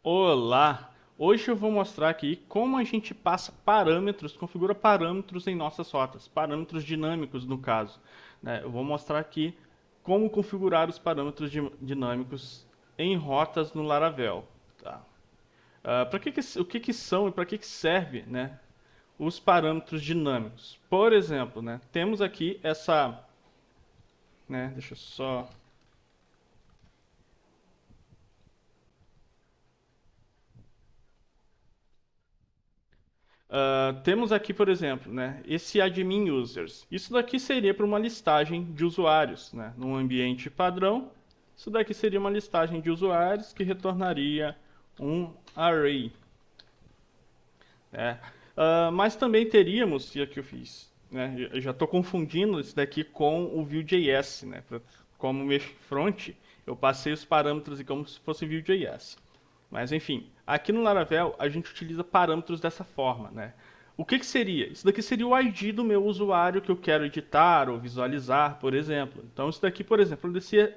Olá! Hoje eu vou mostrar aqui como a gente passa parâmetros, configura parâmetros em nossas rotas, parâmetros dinâmicos no caso, né? Eu vou mostrar aqui como configurar os parâmetros dinâmicos em rotas no Laravel. Tá? O que são e para que serve, né, os parâmetros dinâmicos? Por exemplo, né, temos aqui essa, né, deixa eu só. Temos aqui, por exemplo, né, esse admin users. Isso daqui seria para uma listagem de usuários, né, num ambiente padrão. Isso daqui seria uma listagem de usuários que retornaria um array, né? Mas também teríamos, e aqui eu fiz, né, eu já estou confundindo isso daqui com o Vue.js, né, como meu front, eu passei os parâmetros como se fosse Vue.js. Mas enfim, aqui no Laravel a gente utiliza parâmetros dessa forma, né? O que seria? Isso daqui seria o ID do meu usuário que eu quero editar ou visualizar, por exemplo. Então isso daqui, por exemplo,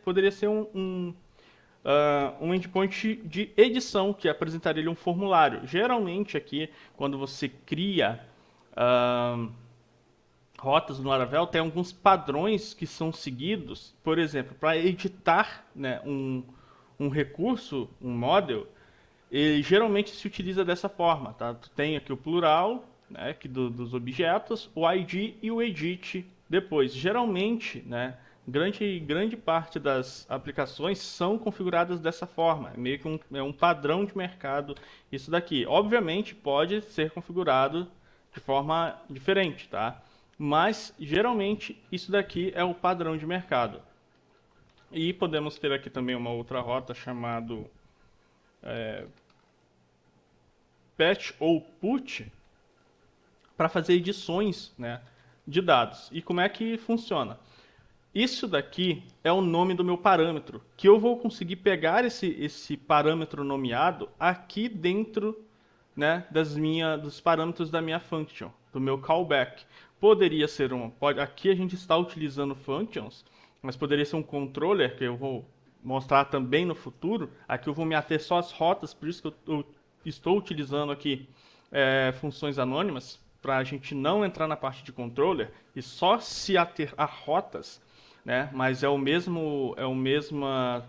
poderia ser um endpoint de edição que apresentaria um formulário. Geralmente aqui, quando você cria uh, rotas no Laravel, tem alguns padrões que são seguidos. Por exemplo, para editar, né, um recurso, um model, ele geralmente se utiliza dessa forma, tá? Tu tem aqui o plural, né, dos objetos, o ID e o edit depois. Geralmente, né, grande parte das aplicações são configuradas dessa forma. É meio que um padrão de mercado isso daqui. Obviamente pode ser configurado de forma diferente, tá? Mas geralmente isso daqui é o padrão de mercado. E podemos ter aqui também uma outra rota chamado patch ou put para fazer edições, né, de dados. E como é que funciona? Isso daqui é o nome do meu parâmetro, que eu vou conseguir pegar esse parâmetro nomeado aqui dentro, né, dos parâmetros da minha function, do meu callback. Poderia ser aqui a gente está utilizando functions, mas poderia ser um controller, que eu vou mostrar também no futuro. Aqui eu vou me ater só às rotas, por isso que eu estou utilizando aqui funções anônimas, para a gente não entrar na parte de controller e só se ater a rotas, né? Mas é a mesma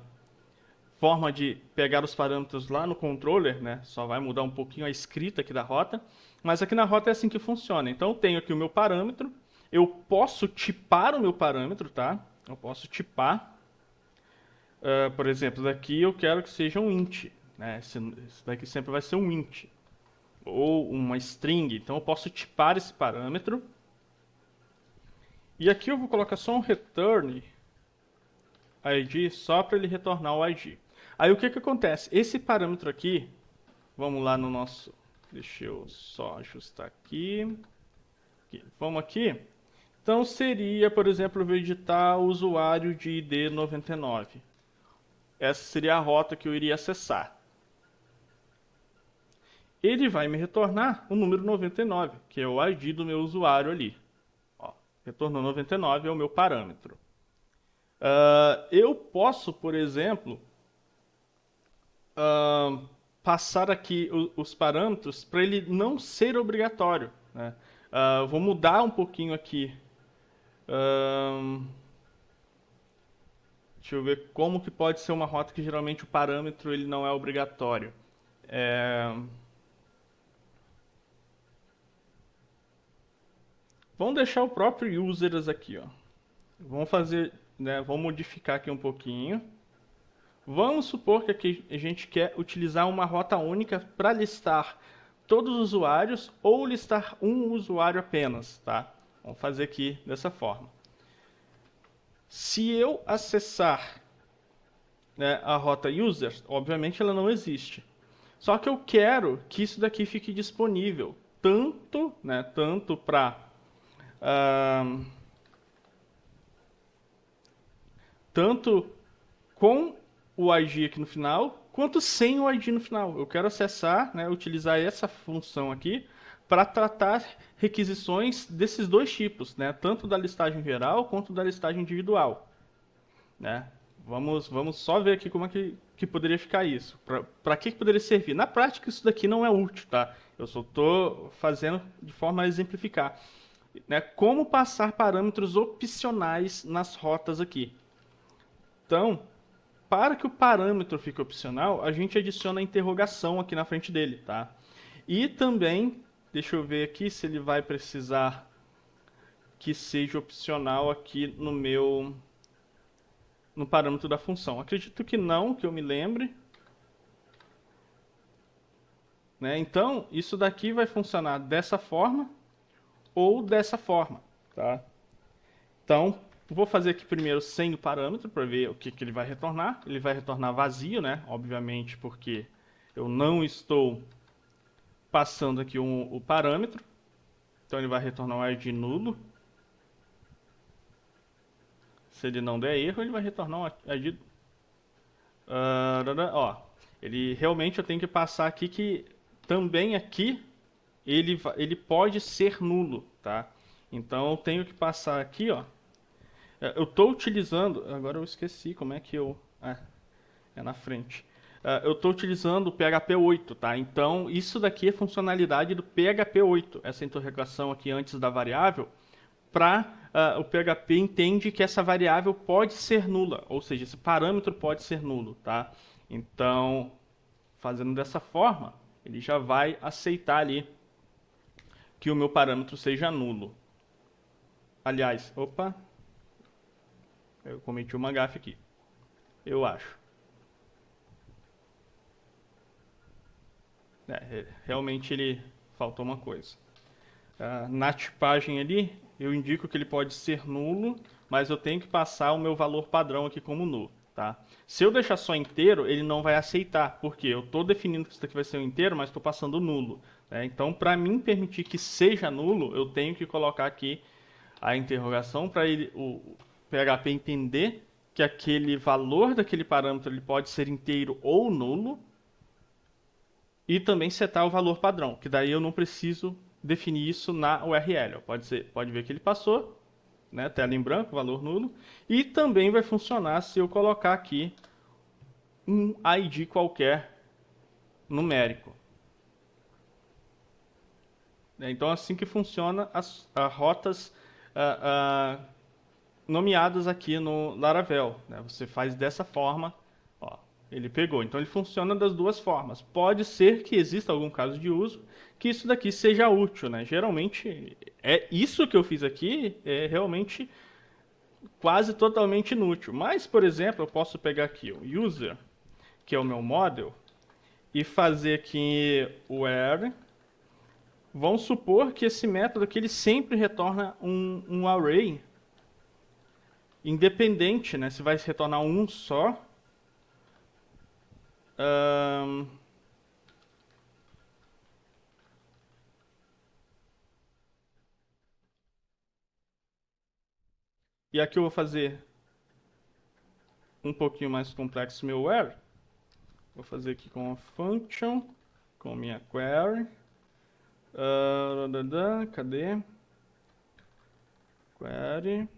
forma de pegar os parâmetros lá no controller, né? Só vai mudar um pouquinho a escrita aqui da rota, mas aqui na rota é assim que funciona. Então eu tenho aqui o meu parâmetro, eu posso tipar o meu parâmetro, tá? Eu posso tipar, por exemplo, daqui eu quero que seja um int, né? Esse daqui sempre vai ser um int ou uma string. Então eu posso tipar esse parâmetro. E aqui eu vou colocar só um return ID só para ele retornar o ID. Aí o que acontece? Esse parâmetro aqui, vamos lá no nosso, deixa eu só ajustar aqui. Vamos aqui. Então seria, por exemplo, eu vou editar o usuário de ID 99. Essa seria a rota que eu iria acessar. Ele vai me retornar o número 99, que é o ID do meu usuário ali. Ó, retornou 99, é o meu parâmetro. Eu posso, por exemplo, passar aqui os parâmetros para ele não ser obrigatório, né? Vou mudar um pouquinho aqui. Deixa eu ver como que pode ser uma rota que geralmente o parâmetro ele não é obrigatório. Vamos deixar o próprio users aqui, ó. Vamos fazer, né, vamos modificar aqui um pouquinho. Vamos supor que aqui a gente quer utilizar uma rota única para listar todos os usuários ou listar um usuário apenas, tá? Vamos fazer aqui dessa forma. Se eu acessar, né, a rota users, obviamente ela não existe. Só que eu quero que isso daqui fique disponível tanto, né, tanto para tanto com o ID aqui no final, quanto sem o ID no final. Eu quero acessar, né, utilizar essa função aqui para tratar requisições desses dois tipos, né, tanto da listagem geral quanto da listagem individual, né? Vamos só ver aqui como é que que poderia ficar isso? Para que poderia servir? Na prática, isso daqui não é útil, tá? Eu só estou fazendo de forma a exemplificar. Né? Como passar parâmetros opcionais nas rotas aqui. Então, para que o parâmetro fique opcional, a gente adiciona a interrogação aqui na frente dele, tá? E também, deixa eu ver aqui se ele vai precisar que seja opcional aqui no parâmetro da função. Acredito que não, que eu me lembre. Né? Então, isso daqui vai funcionar dessa forma ou dessa forma, tá? Então, vou fazer aqui primeiro sem o parâmetro para ver o que ele vai retornar. Ele vai retornar vazio, né? Obviamente, porque eu não estou passando aqui o parâmetro. Então, ele vai retornar um id nulo. Se ele não der erro, ele vai retornar um id... ó, ele realmente eu tenho que passar aqui que também aqui ele pode ser nulo, tá? Então, eu tenho que passar aqui, ó. Eu estou utilizando... Agora eu esqueci como é que eu... é na frente. Eu estou utilizando o PHP 8, tá? Então, isso daqui é funcionalidade do PHP 8. Essa interrogação aqui antes da variável, o PHP entende que essa variável pode ser nula, ou seja, esse parâmetro pode ser nulo, tá? Então, fazendo dessa forma, ele já vai aceitar ali que o meu parâmetro seja nulo. Aliás, opa, eu cometi uma gafe aqui, eu acho. Realmente ele faltou uma coisa. Na tipagem ali, eu indico que ele pode ser nulo, mas eu tenho que passar o meu valor padrão aqui como nulo. Tá? Se eu deixar só inteiro, ele não vai aceitar, porque eu estou definindo que isso daqui vai ser um inteiro, mas estou passando nulo. Né? Então, para mim permitir que seja nulo, eu tenho que colocar aqui a interrogação para o PHP entender que aquele valor daquele parâmetro ele pode ser inteiro ou nulo, e também setar o valor padrão, que daí eu não preciso definir isso na URL. Pode ver que ele passou, né, tela em branco, valor nulo, e também vai funcionar se eu colocar aqui um ID qualquer numérico. Então, assim que funciona as rotas nomeadas aqui no Laravel. Né? Você faz dessa forma, ó, ele pegou. Então, ele funciona das duas formas. Pode ser que exista algum caso de uso que isso daqui seja útil. Né? Geralmente, isso que eu fiz aqui é realmente quase totalmente inútil. Mas, por exemplo, eu posso pegar aqui o user, que é o meu model, e fazer aqui o where. Vamos supor que esse método aqui ele sempre retorna um array independente, né? Se vai retornar um só. E aqui eu vou fazer um pouquinho mais complexo meu where. Vou fazer aqui com a function, com minha query. Cadê? Query.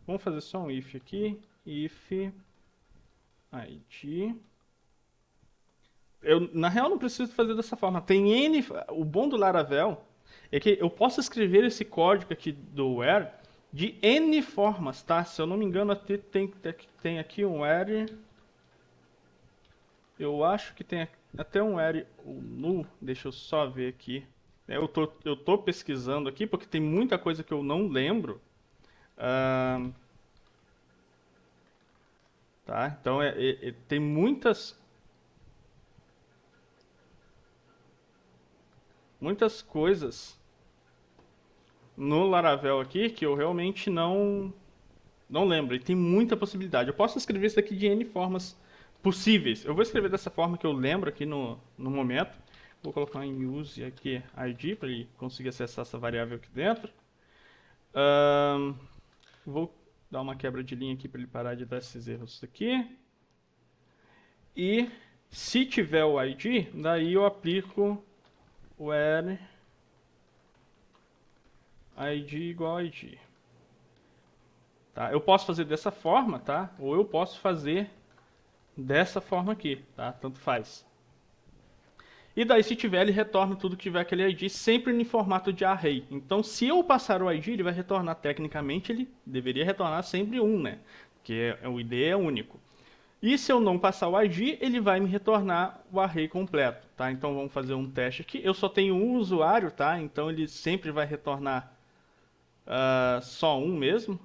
Vamos fazer só um if aqui. If id. Na real, não preciso fazer dessa forma. Tem N. O bom do Laravel é que eu posso escrever esse código aqui do where de N formas, tá? Se eu não me engano, tem aqui um where. Eu acho que tem até um where null. Deixa eu só ver aqui. Eu tô pesquisando aqui porque tem muita coisa que eu não lembro. Tá? Então tem muitas coisas no Laravel aqui que eu realmente não lembro. E tem muita possibilidade. Eu posso escrever isso aqui de N formas possíveis. Eu vou escrever dessa forma que eu lembro aqui no momento. Vou colocar em use aqui id para ele conseguir acessar essa variável aqui dentro. Vou dar uma quebra de linha aqui para ele parar de dar esses erros aqui. E se tiver o id, daí eu aplico where id igual a id. Tá? Eu posso fazer dessa forma, tá? Ou eu posso fazer dessa forma aqui, tá? Tanto faz. E daí, se tiver, ele retorna tudo que tiver aquele ID, sempre em formato de array. Então, se eu passar o ID, ele vai retornar, tecnicamente, ele deveria retornar sempre 1, né? Porque o ID é único. E se eu não passar o ID, ele vai me retornar o array completo, tá? Então, vamos fazer um teste aqui. Eu só tenho um usuário, tá? Então, ele sempre vai retornar só um mesmo.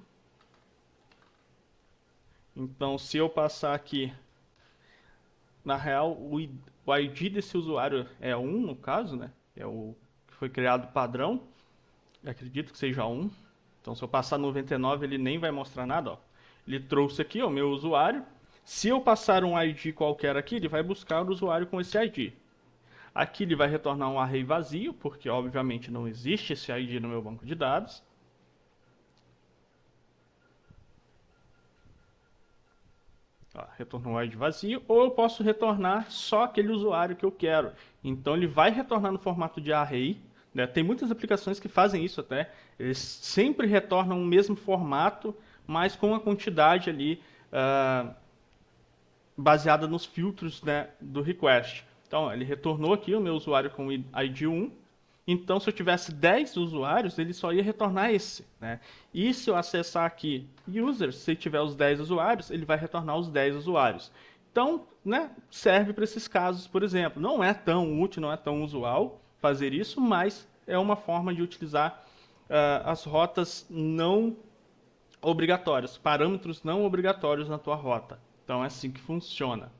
Então, se eu passar aqui, na real, o ID desse usuário é 1, no caso, né? É o que foi criado padrão. Eu acredito que seja 1. Então, se eu passar 99, ele nem vai mostrar nada, ó. Ele trouxe aqui o meu usuário. Se eu passar um ID qualquer aqui, ele vai buscar o usuário com esse ID. Aqui ele vai retornar um array vazio, porque obviamente não existe esse ID no meu banco de dados. Ó, retornou um ID vazio, ou eu posso retornar só aquele usuário que eu quero. Então ele vai retornar no formato de array, né? Tem muitas aplicações que fazem isso até. Eles sempre retornam o mesmo formato, mas com a quantidade ali baseada nos filtros, né, do request. Então, ele retornou aqui o meu usuário com ID 1. Então, se eu tivesse 10 usuários, ele só ia retornar esse, né? E se eu acessar aqui users, se tiver os 10 usuários, ele vai retornar os 10 usuários. Então, né, serve para esses casos, por exemplo. Não é tão útil, não é tão usual fazer isso, mas é uma forma de utilizar as rotas não obrigatórias, parâmetros não obrigatórios na tua rota. Então é assim que funciona.